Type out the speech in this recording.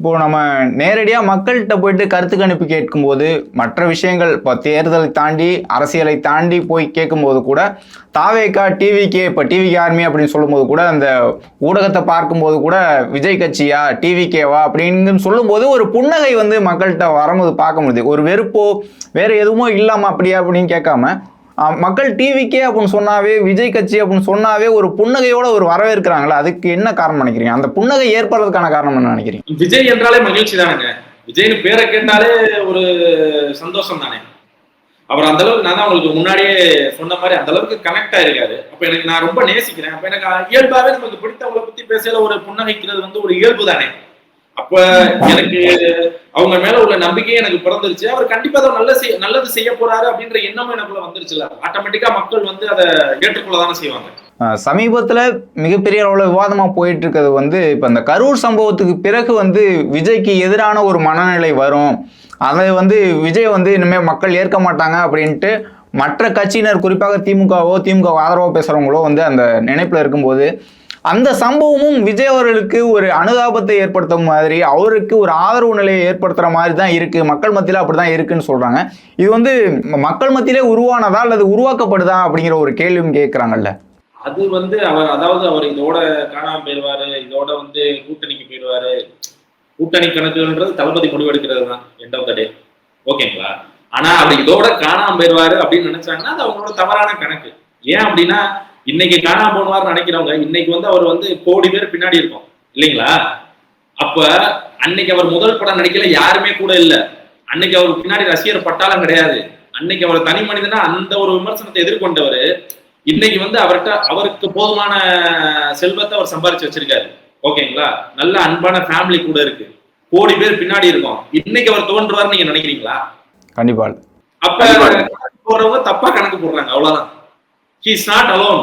இப்போ நம்ம நேரடியா மக்கள்கிட்ட போயிட்டு கருத்து கணிப்பு கேட்கும்போது மற்ற விஷயங்கள் இப்போ தேர்தலை தாண்டி அரசியலை தாண்டி போய் கேட்கும்போது கூட தாவேகா டிவிகே இப்போ டிவிகே ஆர்மி அப்படின்னு சொல்லும்போது கூட அந்த ஊடகத்தை பார்க்கும்போது கூட விஜய் கட்சியா டிவிகேவா அப்படின்னு சொல்லும்போது ஒரு புன்னகை வந்து மக்கள்கிட்ட வரும்போது பார்க்க முடியுது. ஒரு வெறுப்போ வேற எதுவுமோ இல்லாம அப்படியா அப்படின்னு கேட்காம மக்கள் டிவிக்கே அப்படின்னு சொன்னாவே விஜய் கட்சி அப்படின்னு சொன்னாவே ஒரு புன்னகையோட ஒரு வரவேற்கிறாங்களா? அதுக்கு என்ன காரணம் நினைக்கிறீங்க? அந்த புன்னகை ஏற்படுறதுக்கான காரணம் என்ன நினைக்கிறீங்க? விஜய் என்றாலே மகிழ்ச்சி தானுங்க. விஜய்னு பேரை கேட்டாலே ஒரு சந்தோஷம் தானே. அவர் அந்த அளவுக்கு நான் தான் உங்களுக்கு முன்னாடியே சொன்ன மாதிரி அந்த அளவுக்கு கனெக்ட் ஆயிருக்காரு. அப்ப எனக்கு நான் ரொம்ப நேசிக்கிறேன். அப்ப எனக்கு இயல்பாவே நமக்கு பிடித்தவங்களை பத்தி பேசல ஒரு புன்னகைக்கிறது வந்து ஒரு இயல்பு தானே. அப்ப எனக்கு அவங்க மேல உள்ள நம்பிக்கையே எனக்கு பிறந்துருச்சு. அவர் கண்டிப்பா அதை நல்லது செய்ய போறாரு அப்படின்ற எண்ணமும் எனக்குள்ள வந்துருச்சுல. ஆட்டோமேட்டிக்கா மக்கள் வந்து அதை ஏற்றுக்கொள்ளதானே செய்வாங்க. சமீபத்துல மிகப்பெரிய அளவுல விவாதமா போயிட்டு இருக்கிறது வந்து இப்ப இந்த கரூர் சம்பவத்துக்கு பிறகு வந்து விஜய்க்கு எதிரான ஒரு மனநிலை வரும், அதை வந்து விஜய் வந்து இனிமேல் மக்கள் ஏற்க மாட்டாங்க அப்படின்ட்டு மற்ற கட்சியினர் குறிப்பாக திமுக ஆதரவோ பேசுறவங்களோ வந்து அந்த நினைப்புல இருக்கும்போது அந்த சம்பவமும் விஜய் அவர்களுக்கு ஒரு அனுதாபத்தை ஏற்படுத்தும் மாதிரி அவருக்கு ஒரு ஆதரவு நிலையை ஏற்படுத்துற மாதிரி தான் இருக்கு, மக்கள் மத்தியில அப்படிதான் இருக்குன்னு சொல்றாங்க. இது வந்து மக்கள் மத்தியிலே உருவானதா அல்லது உருவாக்கப்படுதா அப்படிங்கிற ஒரு கேள்வியும் கேட்கிறாங்கல்ல. அது வந்து அவர் இதோட காணாம போயிடுவாரு, இதோட வந்து கூட்டணிக்கு போயிடுவாரு. கூட்டணி கணக்குன்றது தளபதி முடிவெடுக்கிறது தான் எண்ட் ஆஃப் த டே. ஓகேங்களா? ஆனா அவர் இதோட காணாம போயிடுவாரு அப்படின்னு நினைச்சாங்கன்னா அது அவங்களோட தவறான கணக்கு. ஏன் அப்படின்னா இன்னைக்கு காணாம போடுவார்னு நினைக்கிறவங்க இன்னைக்கு வந்து அவர் வந்து கோடி பேர் பின்னாடி இருக்கும் இல்லைங்களா? அப்ப அன்னைக்கு அவர் முதல் படம் நடிக்கல, யாருமே கூட இல்ல. அன்னைக்கு அவருக்கு பின்னாடி ரசிகர் பட்டாளம் கிடையாது. அன்னைக்கு அவர் தனி மனிதனா அந்த ஒரு விமர்சனத்தை எதிர்கொண்டவர் இன்னைக்கு வந்து அவருக்கு போதுமான செல்வத்தை அவர் சம்பாரிச்சு வச்சிருக்காரு. ஓகேங்களா? நல்ல அன்பான ஃபேமிலி கூட இருக்கு, கோடி பேர் பின்னாடி இருக்கும். இன்னைக்கு அவர் தோன்றுவார் நீங்க நினைக்கிறீங்களா? கண்டிப்பா. அப்ப போறவங்க தப்பா கணக்கு போடுறாங்க, அவ்வளவுதான். He is not alone.